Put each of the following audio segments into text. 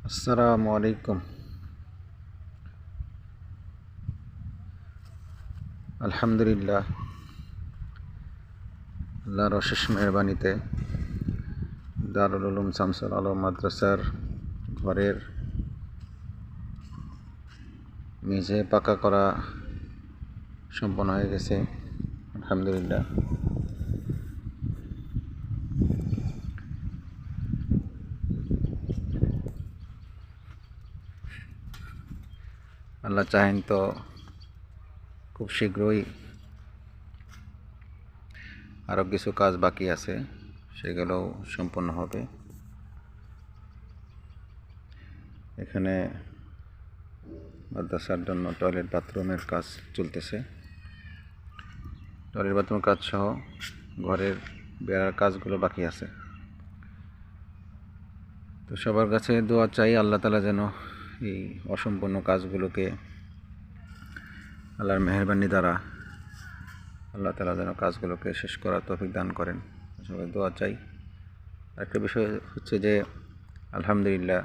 আসসালামু আলাইকুম। আলহামদুলিল্লাহ, আল্লাহর অশেষ মেহরবানিতে দারুল উলুম শামসুল আলম মাদ্রাসার ঘরের মেঝে পাকা করা সম্পন্ন হয়ে গেছে। আলহামদুলিল্লাহ। আল্লাহ চাহেন তো খুব শীঘ্রই আরও কিছু কাজ বাকি আছে, সেগুলোও সম্পন্ন হবে। এখানে মাদ্রাসার জন্য টয়লেট বাথরুমের কাজ চলতেছে। টয়লেট বাথরুমের কাজ সহ ঘরের বেড়ার কাজগুলো বাকি আছে। তো সবার কাছে দোয়া চাই, আল্লাহ তাআলা যেন এই অসম্পূর্ণ কাজগুলোকে আল্লাহর মেহেরবানি দ্বারা আল্লাহ তাআলা যেন কাজগুলোকে শেষ করার তৌফিক দান করেন। সবাই দোয়া চাই। একটা বিষয় হচ্ছে যে আলহামদুলিল্লাহ,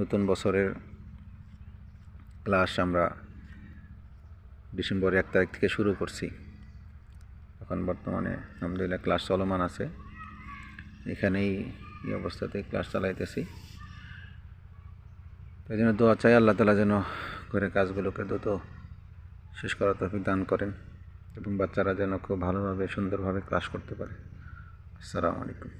নতুন বছরের ক্লাস আমরা ডিসেম্বরের 1 তারিখ থেকে শুরু করছি। এখন বর্তমানে আলহামদুলিল্লাহ ক্লাস চলমান আছে। এখানেই এই অবস্থাতে ক্লাস চালাইতেছি। তাই জন্য দোয়া চাই, আল্লাহ তাআলা যেন করে কাজগুলোকে দ্রুত শেষ করার তৌফিক দান করেন এবং বাচ্চারা যেন খুব ভালোভাবে সুন্দরভাবে ক্লাস করতে পারে। আসসালামু আলাইকুম।